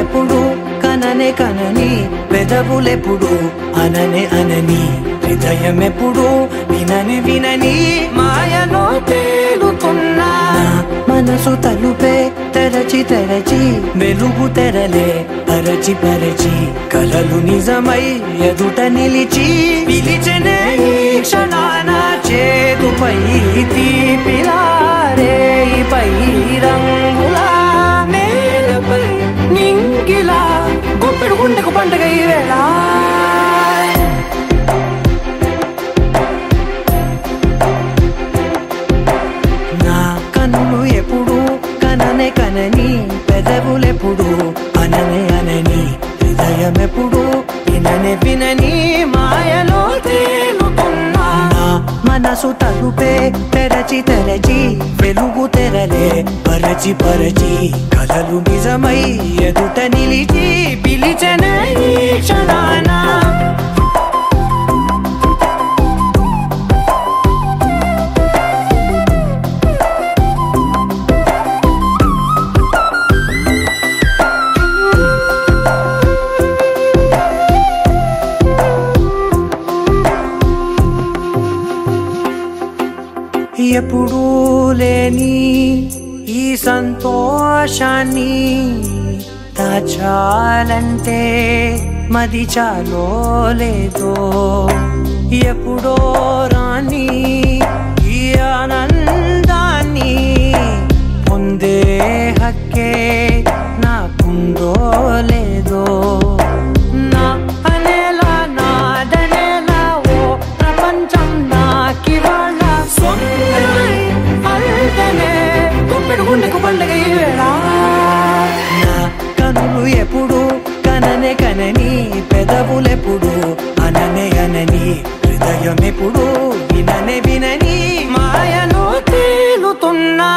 ఎప్పుడు కననే కనని పెదవులెప్పుడు అననే అనని హృదయం ఎప్పుడు వినని వినని మాయలో తేలుతున్నా మనసు తలుపే తెరచి తెరచి వెలుగు తెరలే పరచి పరచి కలలు నిజమై ఎదుట నిలిచి పిలిచెనే ఈ క్షణాన చేతుపై తీపిలారే పై రంగులా నేలపై నింగిలా గుప్పెడు గుండెకు పండుగ ఈ వేళ నా కన్నులు ఎప్పుడు కననే కనని పెదవులెప్పుడు అననే అనని హృదయం ఎప్పుడు విననే వినని మాయలో తేలుతున్నా మనసు తలుపే తెరచి తెరచి వెలుగు తెరలే పరచి పరచి కలలు నిజమై ఎదుట నిలిచి పిలిచెనే ఈ క్షణాన ఎప్పుడూ లేని ఈ సంతోషాన్ని దాచాలంటే మది చాలో లేదో ఎప్పుడో రాని ఈ ఆనందాన్ని పొందే హక్కే నాకుందో లేదో నా అనేలా నాదనేలా ఓ ప్రపంచం నాకివాళ్ళ గుండెకు పండుగ ఈ వేళ నా కనులు ఎప్పుడు కననే కనని పెదవులెప్పుడు అననే అనని హృదయం ఎప్పుడు విననే వినని మాయలో తేలుతున్నా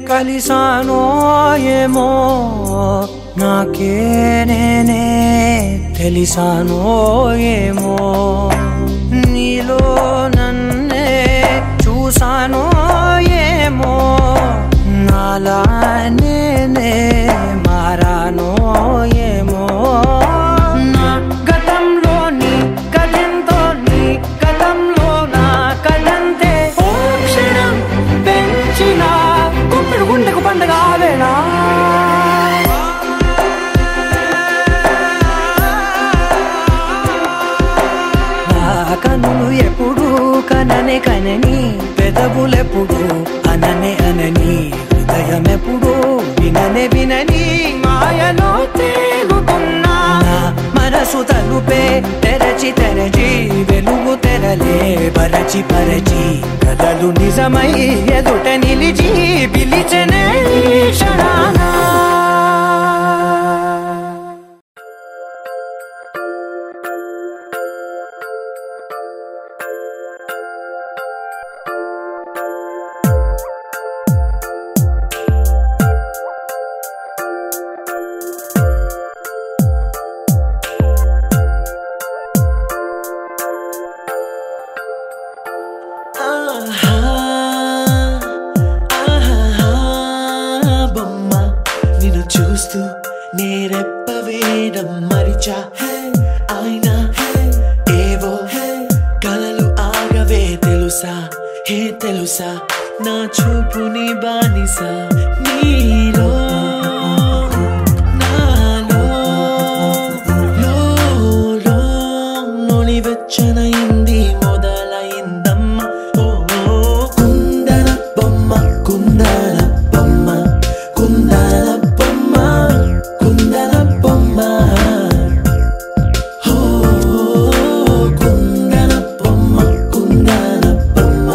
కలిసానో ఏమో నాకే నేనే తెలిసానో ఏమో నీలో నన్నే చూసానో ఏమో నాలా నేనే మారానో ఏమో నా గతంలోని కథంతో నీ గతంలో నా కథంతే ఓ క్షణం పెంచిన గుండెకు పండుగ వేళ కన్నులు ఎప్పుడు కననే కనని పెదవులెప్పుడు అననే అనని హృదయం ఎప్పుడు విననే వినని మాయలో తేలుతున్నా మనసు తలుపే తెరచి తెరచి వెలుగు తెరలే పరచి పరచి కలలు నిజమై ఎదుట నిలిచి పిలిచెనే ఈ క్షణాన చూస్తూ నేరెప్పవేయడం మరిచా అయినా ఏవో కలలు ఆగవే తెలుసా హే తెలుసా నా చూపుని బానిసా నీలో నాలో లో నివచ్చనయింది మొదలైందమ్మ ఓ కుందన బొమ్మ కుందన బొమ్మ కుందన బొమ్మ కుందన బొమ్మ ఓ కుందన బొమ్మ కుందన బొమ్మ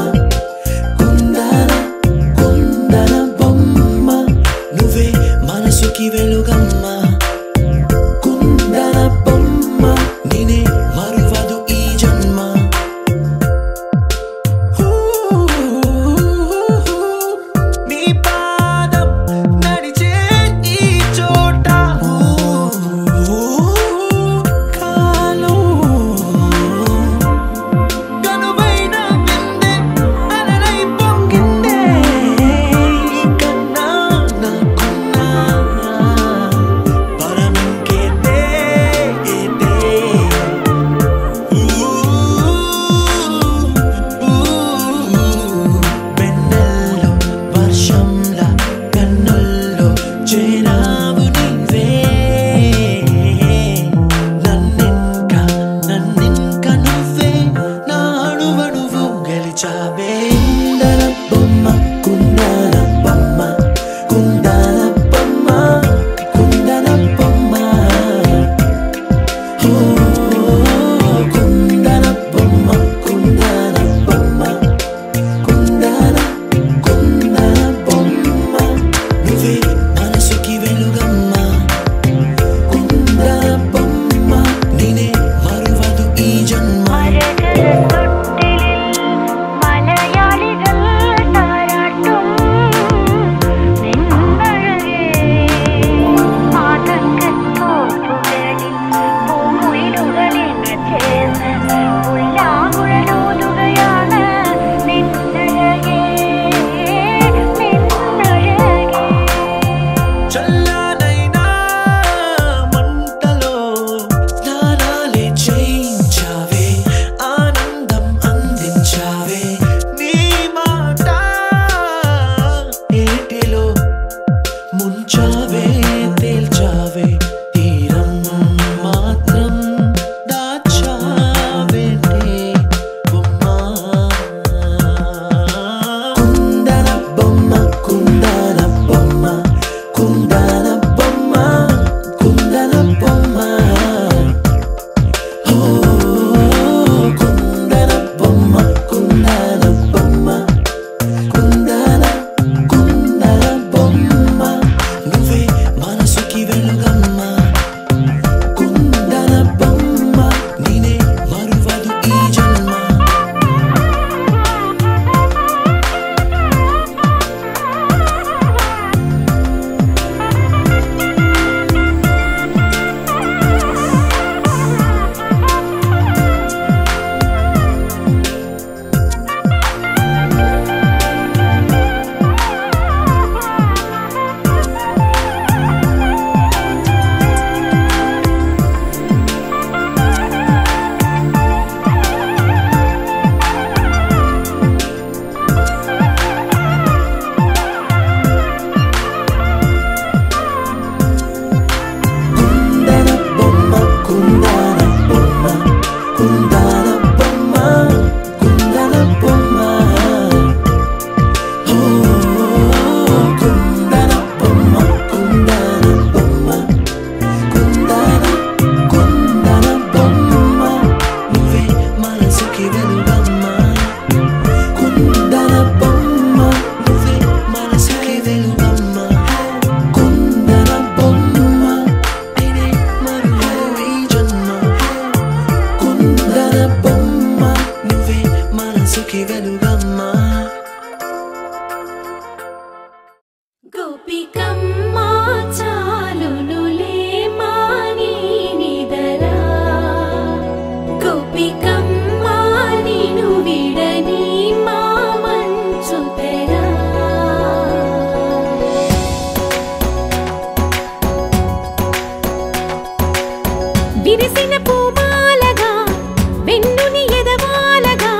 వెన్నుని ఎదవాలగా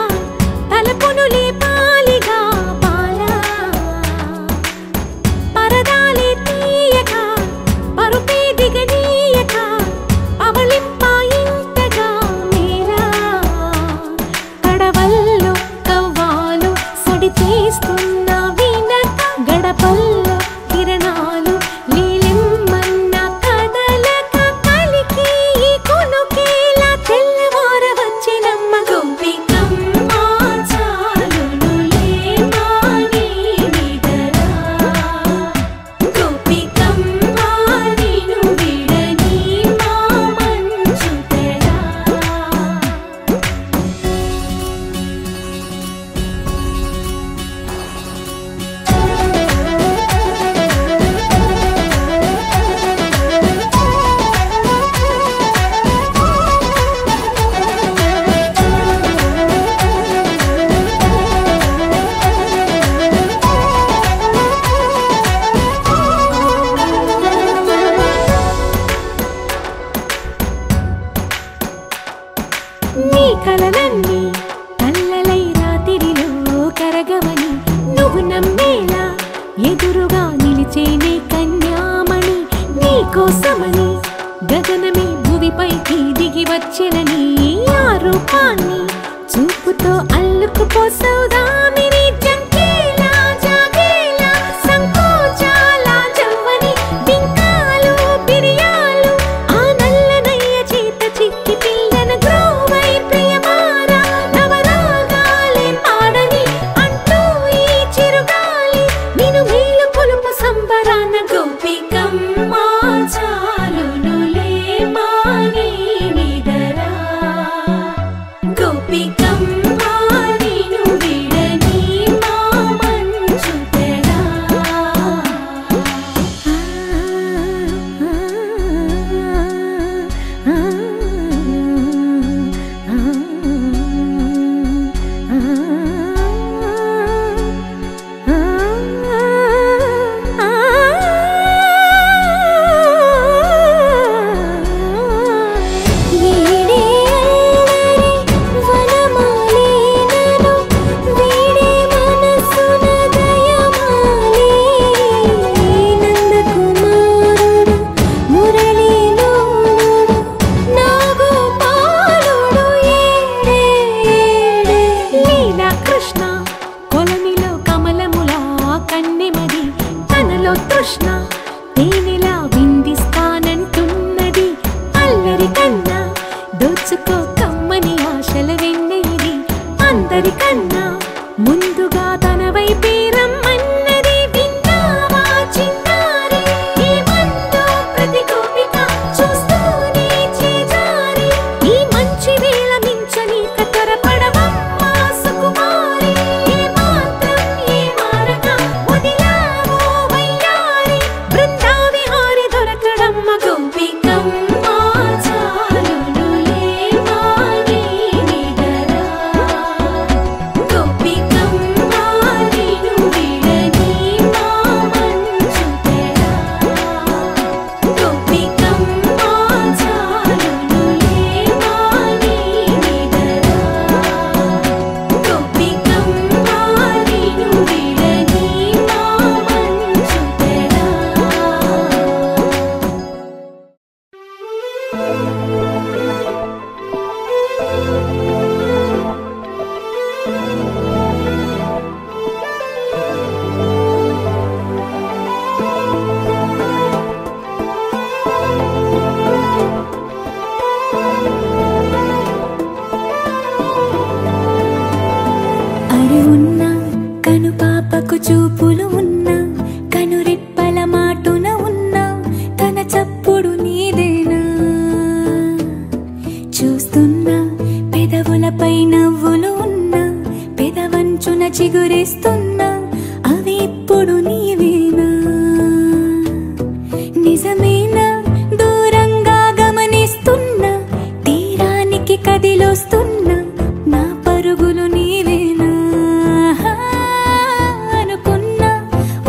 తలపును లేపాలిగా ముందుగా తన వైపే రమ్మన్నది విన్నావా చిన్నారి ఏమందో ప్రతి గోపిక చూస్తూనే చేజారి ఈ మంచి వేళ మించని కతరపడవమ్మా సుకుమారి ఏ మాత్రం ఏ మారక వదిలావో వయ్యారి బృందావిహారి దొరకడమ్మ గోపికమ్మ చాలునులే మాని నిదరా గోపికమ్మ నిను విడని మా మంచు తెరా గోపికమ్మ చాలునులే మాని నిదరా గోపికమ్మ నిను విడని మా మంచు తెరా అరే ఉన్నా కను పాపకు చూపులు ఉన్నా కను రెప్పల మాటున ఉన్నా తన చప్పుడు నీదేనా చూస్తున్నా పెదవులపై నవ్వులు ఉన్నా పెదవంచున చిగురిస్తున్నా అవి ఇప్పుడు నీవేనా నిజమేనా దూరంగా గమనిస్తున్నా తీరానికి కదిలొస్తున్నా నా పరుగులు నీవేనా అనుకున్నా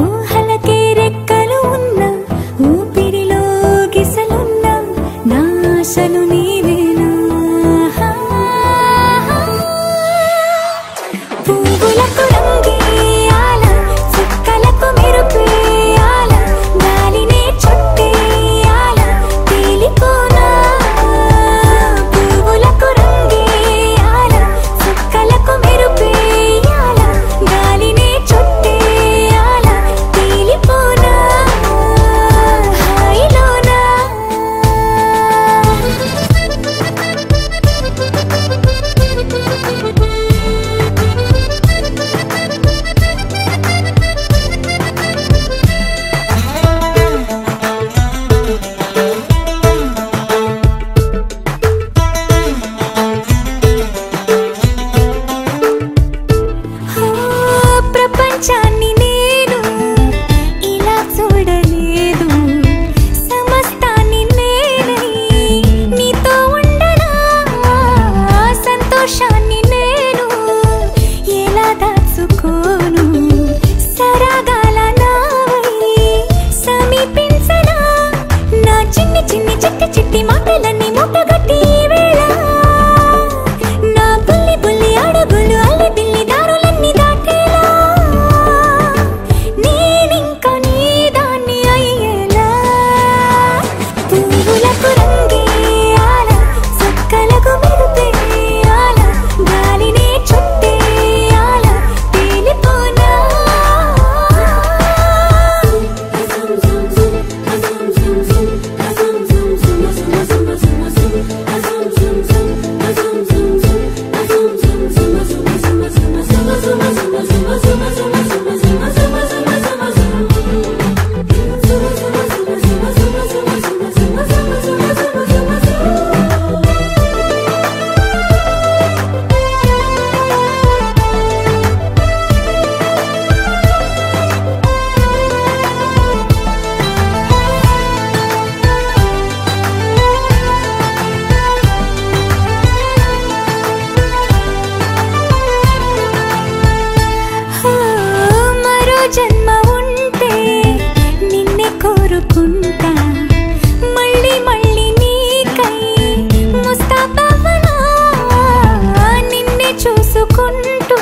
ఊహలకే రెక్కలు ఉన్నా ఊపిరిలో గిసలున్నా నా ఆశలు నీవేనా పువ్వులకు రంగేయాల చుక్కలకు మెరుపేయాల గాలినే చుట్టేయాల తేలిపోనా పువ్వులకు రంగేయాల చుక్కలకు మెరుపేయాల గాలినే చుట్టేయాల తేలిపోనా హాయిలోనా ప్రపంచాన్ని నేను ఇలా చూడలేదు సమస్తాన్ని నేనై నీతో ఉండనా సంతోషాన్ని నేను ఎలా దాచుకోను సరాగాల నావై సమీపించనా నా చిన్ని చిన్ని చిట్టి చిట్టి మాటలన్నీ మూటగట్టి ఈ వేళ నా బుల్లి బుల్లి అడుగులు అల్లి బిల్లి దారులన్నీ దాటేలా నేనింక నీ దాన్ని అయ్యేలా పువ్వులకు రంగేయాల చుక్కలకు మెరుపేయాల గాలినే చుట్టేయాల తేలిపోనా మరో జన్మ ఉంటే నిన్నే కోరుకుంటా మళ్ళీ మళ్ళీ నీకై ముస్తాబవ్వనా నిన్నే చూసుకుంటూ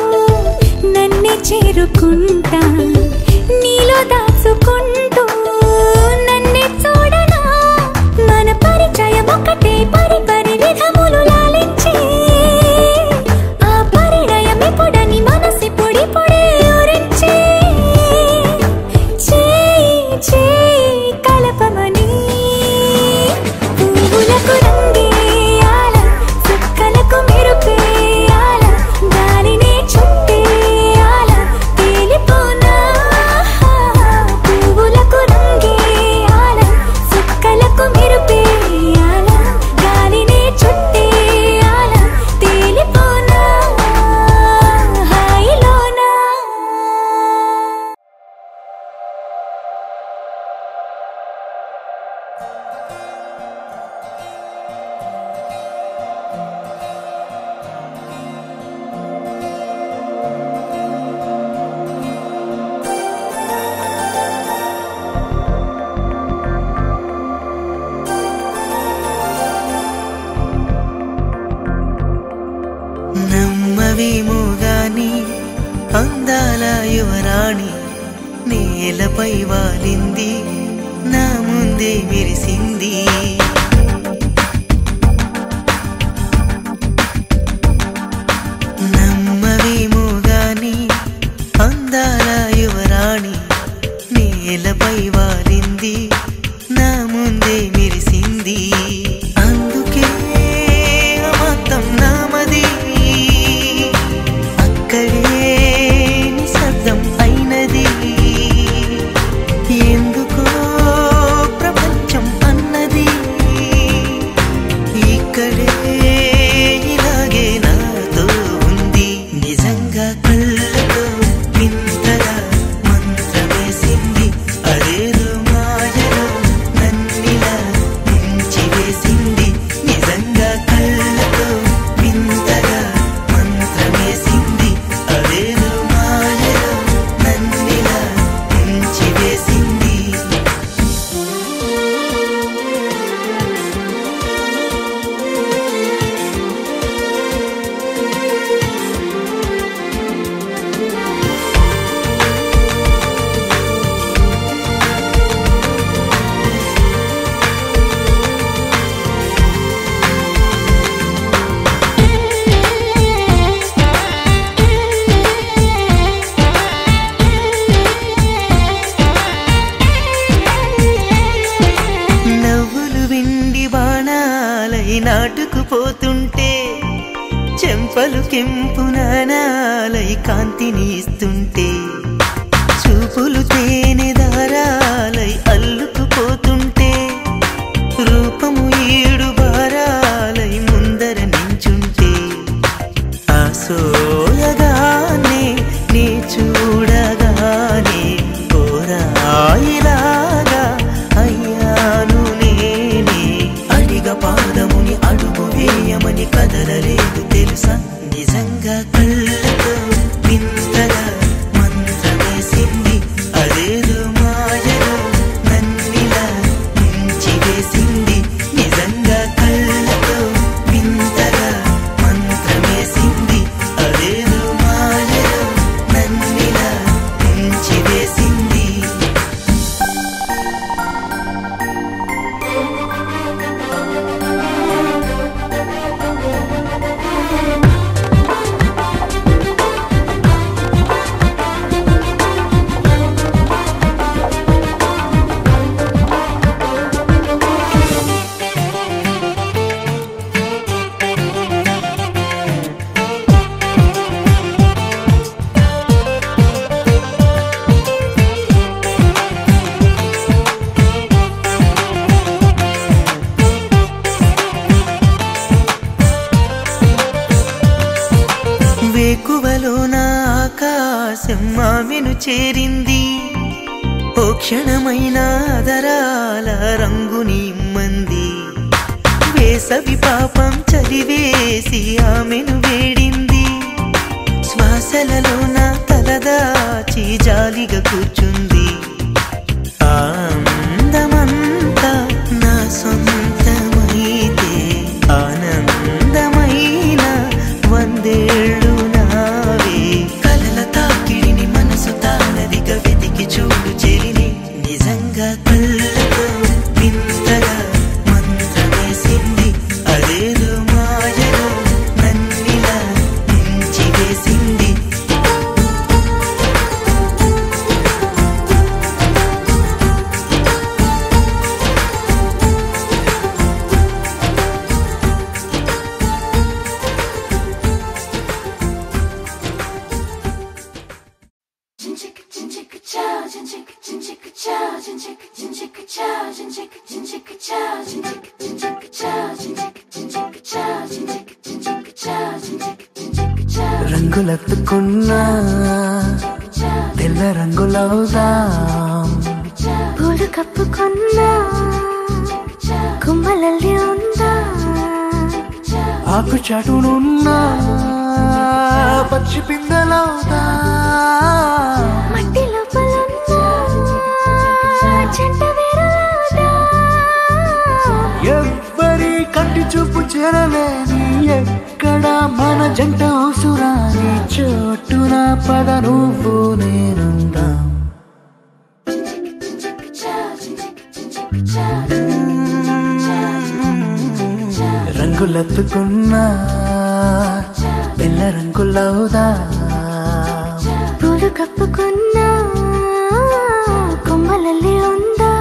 నన్నే చేరుకుంటా నీలో దాచుకుంటూ నన్నే చూడనా మన పరిచయం ఒకటే పరి పరి విధములు లాలించి ఆ పరిణయం ఎప్పుడని మనసి పొడి పొడి ఊరించి చేయి చేయి కలపమని పువ్వులకు రంగేయాల చుక్కలకు మెరుపేయాల గాలినే చుట్టేయాల యువరాణి నేలపై వాలింది నా ముందే మెరిసింది నమ్మవేమో గాని అందాల యువరాణి నేలపై వాలింది నా ముందే మెరిసింది అందుకే అమాంతం నామది అక్కడే నిశ్శబ్దం అయినది ఎందుకో ప్రపంచం అన్నది ఇక్కడే ఇలాగే నాతో ఉంది నిజంగా కళ్ళతో వింతగా మంత్రమేసింది అదేదో మాయలో నన్నిలా ముంచివేసింది నిజంగా కళ్ళతో వింతగా మంత్రమేసింది అదేదో మాయలో నన్నిలా ముంచివేసింది నవ్వులు విండి బాణాలై నాటుకుపోతుంటే చెంపలు కెంపు నాణాలై కాంతిని ఇస్తుంటే చూపులు తేనె దారాలై అల్లుకుపోతుంటే రూపము ఏడు బారాలై ముందర నించుంటే ఆసోయగానే నీ చూడగానే కోరాయిలాగా అయ్యాను నేనే అడిగ పాదముని అడుగు వేయమని కదలలేదు తెలుసా నిజంగా కళ్ళతో వింతగా మంత్రమేసింది అదేదో మాయలో నన్నిలా ముంచివేసింది నిజంగా కళ్ళతో వింతగా మంత్రమేసింది అదేదో మాయలో నన్నిలా ముంచివేసింది వేకువలో నా ఆకాశం ఆమెను చేరింది ఓ క్షణమైన ఆదరాల రంగుని ఇమ్మంది వేసవి పాపం చలివేసి ఆమెను వేడింది శ్వాసలలో నా తలదాచి జాలిగా కూర్చుంది ఆ అందమంతా నా సొంతమైతే ఆనందమైన వందేళ్ళు నావే కలల తాకిడిని మనసు తానదిగా వెతికి చూడు చెలిని నిజంగా కళ్ళతో వింతగా మంత్రమేసింది అదేదో మాయలో నన్నిలా ముంచివేసింది రంగులెత్తుకున్నా తెల్ల రంగులవుదాం పూలు కప్పుకున్నా కుమ్మలల్లి ఉందా ఆకు చాటునున్నా పచ్చి పిందెలవుదాం మట్టి లోపలున్నా జంట వేరులవుదా ఎవ్వరి కంటి చూపు చేరలేని ఎక్కడ మన జంట అవసరాని చోటునా పద నువ్వు నేనుందాం. రంగులెత్తుకున్నా పిల్ల రంగులవుదా, పూలు కప్పుకున్నా కొమ్మలల్లి ఉందా.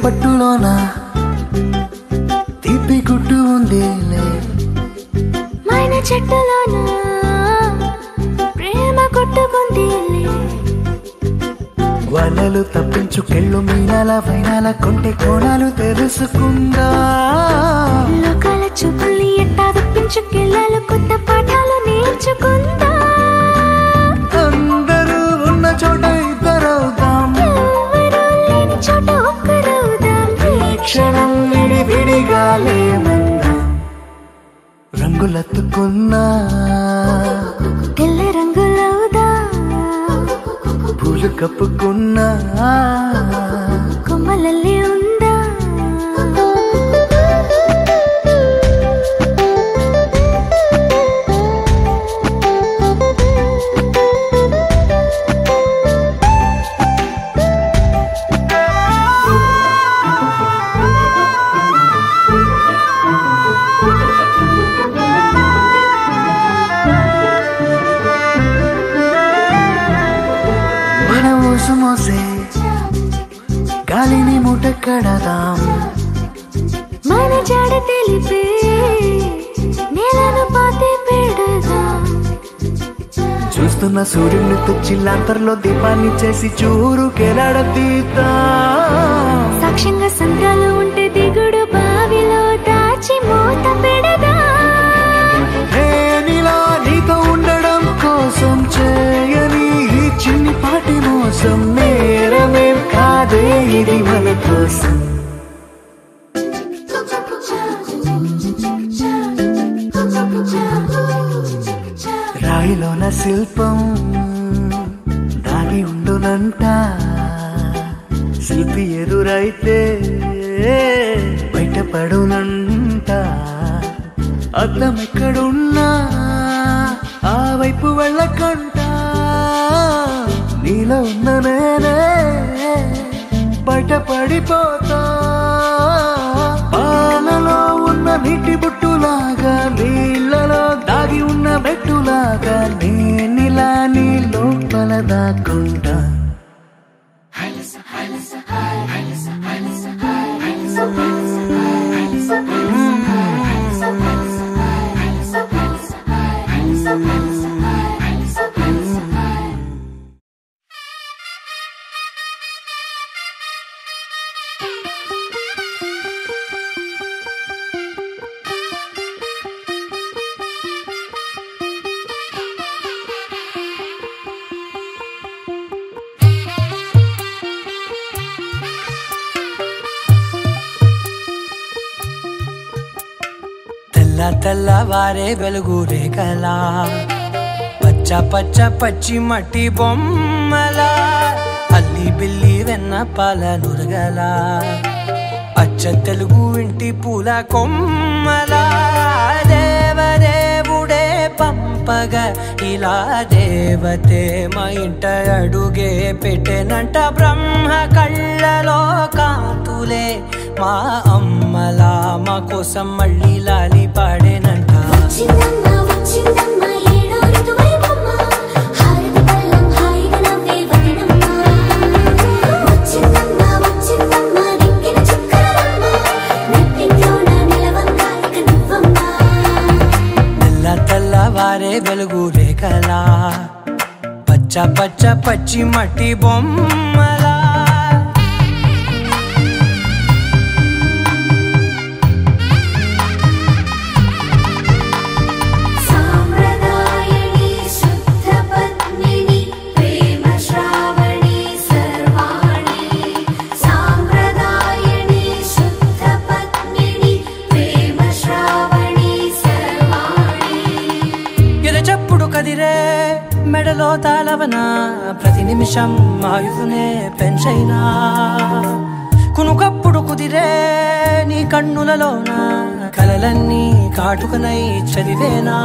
పట్టులోన తీపి గుడ్డు ఉంది, మైన చెట్టులోన ప్రేమ కొట్టుకుంది. వలలు తప్పించుకెళ్ళు మీనాల వైనాల కొంటే కోణాలు తెలుసుకుందా. లోకాల చూపుల్ని ఎట్టా తప్పించుకెళ్ళాలి, కొత్త పాఠాలు నేర్చుకుందా. అందరూ ఉన్న చోట ఇద్దరవుదాం, ఎవరూ లేని చోట ఒక్కరవుదాం. క్షణం విడివిడిగా లేమన్నా. రంగులెత్తుకున్నా తెల్ల రంగులవుదా, పూలు కప్పుకున్నా కొమ్మలల్లి ఉందా. మోసే గాలిని మూట కడదాం, మన జాడ తెలిపే నేలను పాతి పెడదాం. చూస్తున్న సూర్యుని తెచ్చిల్లంతర్లో దీపాన్ని చేసి చూరుకెలాడతీద్దాం. సాక్ష్యంగా సంద్రాలు ఉంటే దిగుడు బావిలో దాచి మూత పెడదాం. నేనిలా నీతో ఉండడం కోసం చేయని ఈ చిన్ని పాటి మోసం నేరమేం కాదే, ఇది మన కోసం. రాయిలోన శిల్పం దాగి ఉండునంట, శిల్పి ఎదురైతే బయటపడునంట. అద్దం ఎక్కడున్నా ఆ వైపు వెళ్ళకంట, నీలో ఉన్న నేనే బయటపడిపోతా. పాలలో ఉన్న నీటి బుట్టులాగా, నీళ్ళలో దాగి ఉన్న బెట్టులాగా, నేనిలా నీ లోపల దాక్కుంటా. తెల్లవారే వెలుగు రేఖలా, పచ్చ పచ్చ పచ్చి మట్టి బొమ్మలా, అల్లి బిల్లి వెన్న పాల నురగలా, అచ్చ తెలుగు ఇంటి పూల కొమ్మలా. దేవదేవుడే పంపగా ఇలా దేవతే మా ఇంట అడుగే పెట్టెనంట. బ్రహ్మ కళ్ళలో కాంతులే మా అమ్మలా, మా కోసం మళ్ళీ లాలి పాడేనంట. తెల్లవారే వెలుగు రేఖలా, పచ్చ పచ్చ పచ్చి మట్టి బొమ్మలా. సాంప్రదాయని మెడలో తాళవన ప్రతి నిమిషం ఆయుధునే పెంచైనా కునుకప్పుడు కుదిరే నీ కన్నులలోన కలలన్నీ కాటుకనై చదివేనా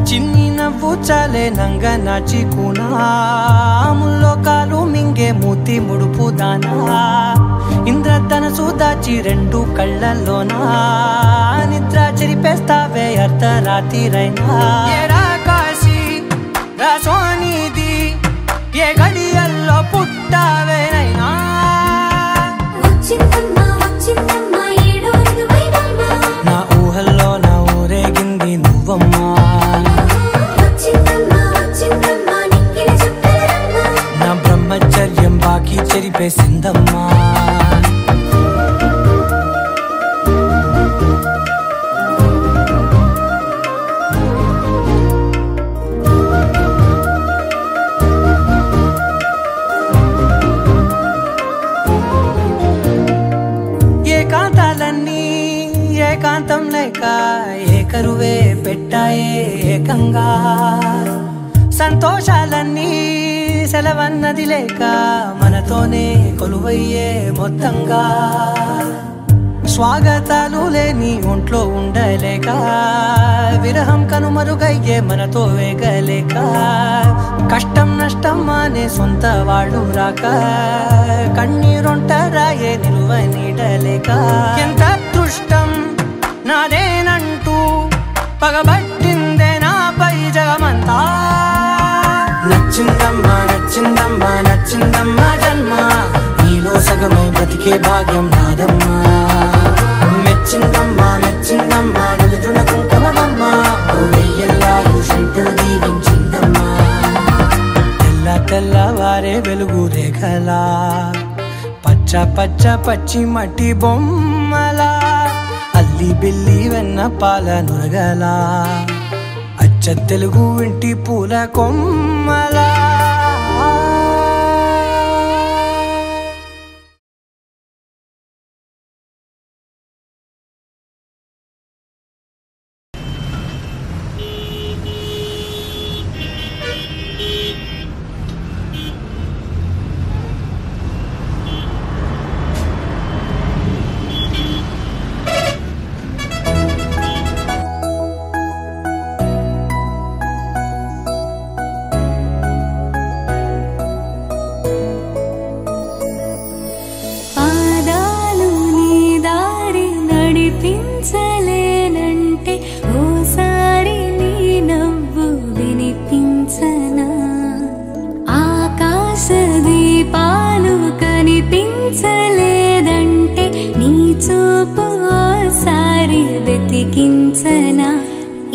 చిన్ని నవ్వు చాలే నంగ నాచి కూనాముల్లో కాలు మింగే మూతి ముడుపు దానా ఇంద్రధనసు దాచి రెండు కళ్ళల్లోనా నిద్ర చెరిపేస్తావే అర్ధరాత్రిరైనా ఏరా కాశీ రా సోనిది ఏ గడియల్లో పుట్టావేనైనా నా ఊహల్లో నా ఊరేగింది నువ్వమ్మా నా బ్రహ్మచర్యం బాకీ చెరిపేసిందమ్మా ఏకాంతాలన్నీ ఏకాంతం లేక ఏకరువే పెట్టాయే ఏకంగా సంతోషాలన్నీ సెలవన్నది లేక మనతోనే కొలువయ్యే మొత్తంగా స్వాగతాలు లేని ఒంట్లో ఉండలేక విరహం కనుమరుగయ్యే మనతో వేగలేక కష్టం నష్టం అనే సొంత వాడు రాక కన్నీరొంటరాయే నిలువ నీడలేక ఎంత అదృష్టం నాదేనంటూ పగబట్టిందే నాపై జగమంతా నచ్చిందమ్మా నచ్చిందమ్మా నచ్చిందమ్మా జన్మ నీలో సగమై బ్రతికే భాగ్యం నాదమ్మా మెచ్చిందమ్మా మెచ్చిందమ్మా నిలుచున కుంకుమమ్మా వెయ్యల్లాలు శంకరు దీవించిందమ్మా తెల్ల తెల్లవారే వెలుగు రేఖలా పచ్చ పచ్చ పచ్చి మట్టి బొమ్మలా అల్లి బిల్లి వెన్న పాల నురగలా అచ్చ తెలుగు ఇంటి పూల కొమ్మలా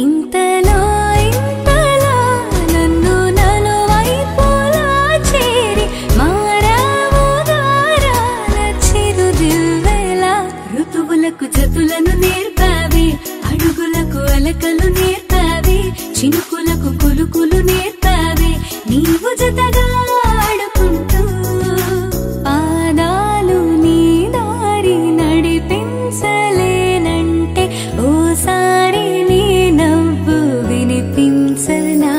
ఇంతలో ఇంతలా నన్ను నలువైపులా చేరి మారావు గారాల చిరుదివ్వెలా ఋతువులకు జతులను నేర్పావి అడుగులకు అలకలు నేర్పావి చినుకులకు కులుకులు నేర్పావి నీవు జతగా ఆడుకుంటూ పాదాలు నీ దారి నడిపించలేనంటే ఓసారి నీ నవ్వు వినిపించనా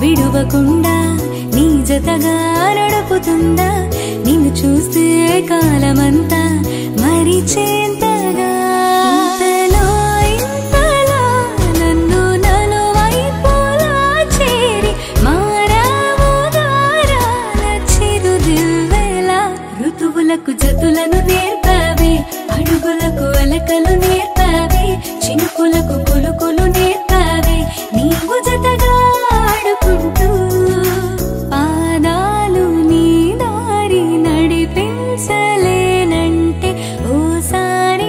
విడువకుండా నీ జతగా నడుపుతుందా నిన్ను చూస్తే కాలమంతా మరిచేంతగా ఇంతలో ఇంతలా నన్ను నలువైపులా చేరి మారావు గారాల చిరుదివ్వెలా ఋతువులకు జతులను నేర్పావి అడుగులకు అలకలు నేర్పావి చినుకులకు కులుకులు నేర్పావి నీవు జతగా ఆడుకుంటూ పాదాలు నీ దారి నడిపించలేనంటే ఓసారి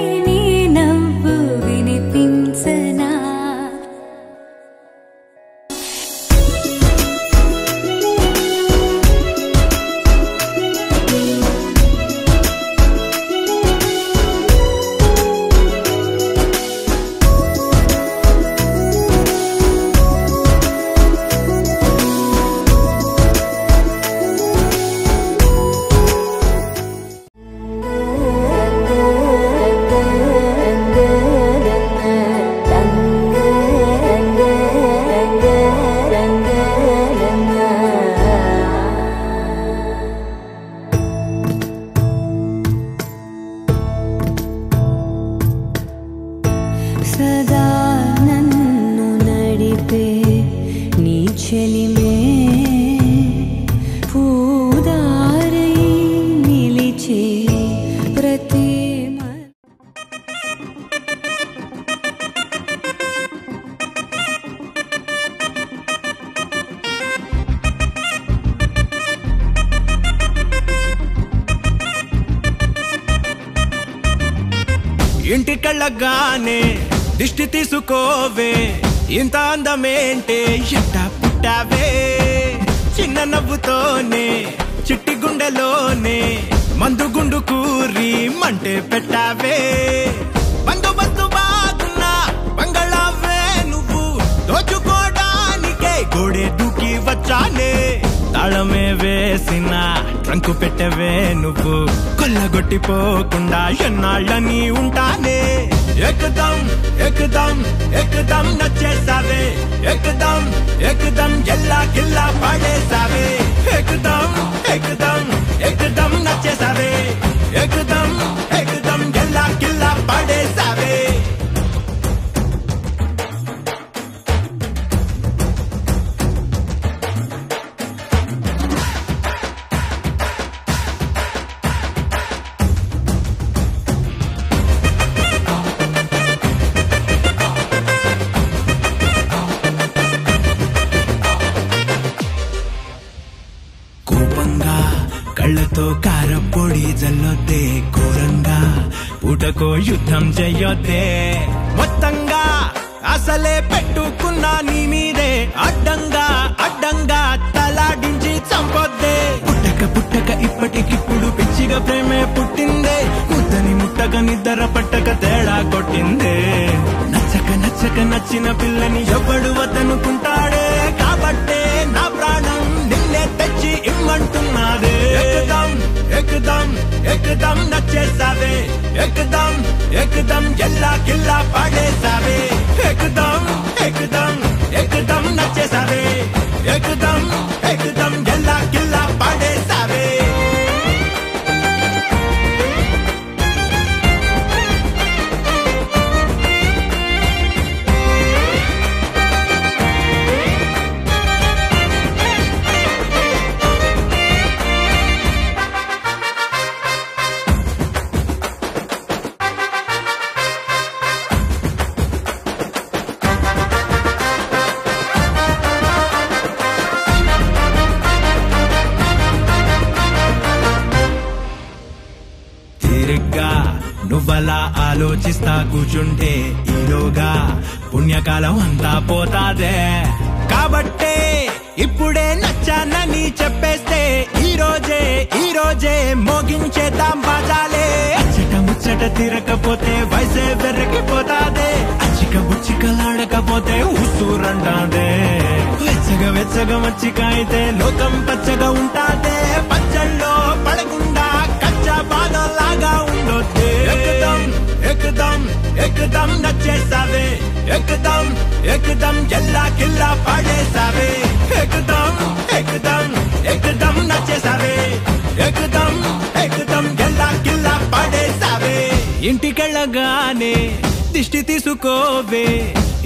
సదా నన్ను నడిపే నీ చెలిమే పూదారై నిలిచే ప్రతి ఇంటికెళ్ళగానే దిష్టి తీసుకోవే ఇంత అందమేంటే ఎట్ట పుట్టావే చిన్న నవ్వుతోనే చిట్టి గుండెలోనే మందు గుండు కూరి మంటే పెట్టావే బందోబస్తు బాగున్నా బంగళావే నువ్వు దోచుకోవడానికే గోడే దూకి వచ్చానే తాళమే వేసిన ట్రంకు పెట్టవే నువ్వు కొల్లగొట్టిపోకుండా ఎన్నాళ్ళని ఉంటానే ఎక్దం ఎక్దం ఎక్దం నచ్చేసావే ఎక్దం ఎక్దం ఎల్లా కిల్లా పడేసావే ఎక్దం ఎక్దం ఎక్దం నచ్చేసావే ఎక్దం ఎక్దం ఎల్లా కిల్లా పడేసావే కళ్ళతో కారపొడి జల్లొద్దే ఘోరంగా పూటకో యుద్ధం చెయ్యొద్దే మొత్తంగా అసలే పెట్టుకున్నా నీ మీదే అడ్డంగా అడ్డంగా తలాడించి చంపొద్దే పుట్టక పుట్టక ఇప్పటికిప్పుడు పిచ్చిగా ప్రేమే పుట్టిందే ముద్దని ముట్టక నిద్ర పట్టక తేడా కొట్టిందే నచ్చక నచ్చక నచ్చిన పిల్లని ఎవడు వద్దనుకుంటాడే కాబట్టే నా ప్రాణం నిన్నే తెచ్చి ఇమ్మంటున్నాదే ఎక్దం ఎక్దం ఎక్దం నచ్చేసావే ఎక్దం ఎక్దం ఎల్లా కిల్లా పడేసావే ఎక్దం ఎక్దం ఎక్దం నచ్చేసావే ఎక్దం ఎక్దం ఎల్లా కిల్లా పడేసావే నువ్వలా ఆలోచిస్తా కూర్చుంటే ఈలోగా పుణ్యకాలం అంతా పోతాదే కాబట్టే ఇప్పుడే నచ్చానని చెప్పేస్తే ఈ రోజే మోగించేద్దాం బాజాలే అచ్చట ముచ్చట తీరకపోతే వయసే వెర్రకిపోతాదే అచ్చిక బుచ్చికలాడకపోతే ఉసూరంటాదే వెచ్చగా వెచ్చగా మచ్చిక అయితే లోకం పచ్చగా ఉంటాదే పచ్చళ్ళలో పడకుండా కచ్చా బాధలాగా ఉండొద్దే ఎక్దం ఎక్దం ఎక్దం నచ్చేసావే ఎక్దం ఎక్దం ఎల్లా కిల్లా పడేసావే ఎక్దం ఎక్దం ఎక్దం నచ్చేసావే ఎక్దం ఎక్దం ఎల్లా కిల్లా పడేసావే ఇంటికెళ్ళగానే దిష్టి తీసుకోవే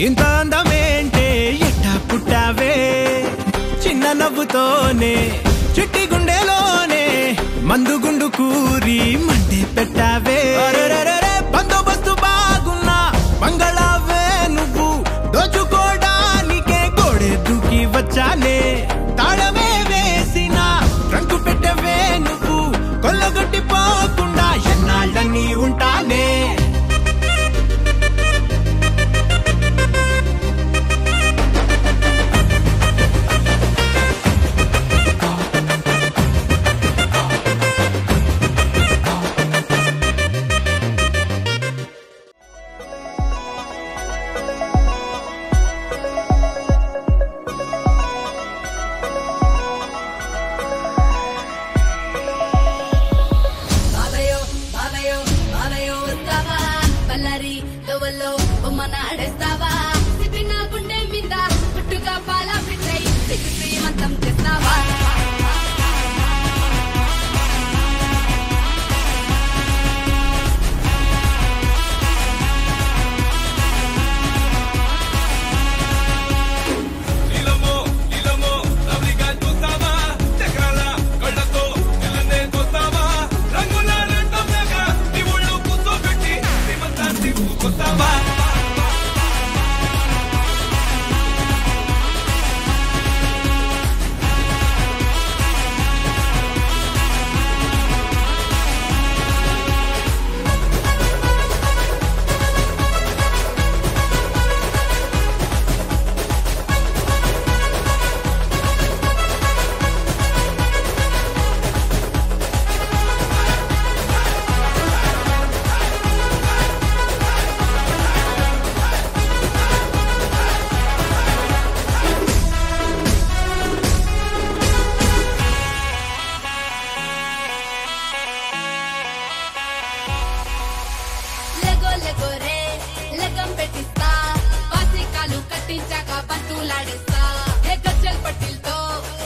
ఇంత అందమేంటే ఎట్టా పుట్టావే చిన్న నవ్వుతోనే చిట్టి గుండెలోనే మందు గుండు కూరి మంటే పెట్టావే బందోబస్తు బాగున్నా బంగళావే నువ్వు దోచుకోవడానికే గోడే దూకి వచ్చానే తాళమే వేసిన ట్రంకు పెట్టవే నువ్వు కొల్లగొట్టిపోకుండా ఎన్నాళ్ళని ఉంటానే పెట్టిస్తా బాసికాలు కట్టించాక బంతులాడేస్తా ఏ గజ్జల్ పట్టిల్తో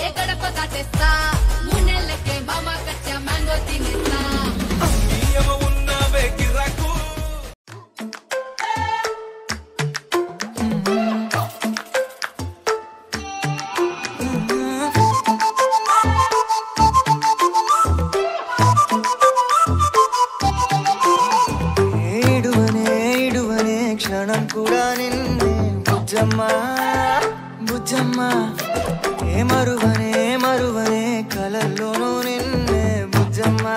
ఏ గడప దాటేస్తా 3 నెలలకే మామ కచ్చ మ్యాంగో తినేస్తా క్షణం కూడా నిన్నే బుజ్జమ్మా బుజ్జమ్మా ఏ మరువనే కలల్లోనూ నిన్నే బుజ్జమ్మా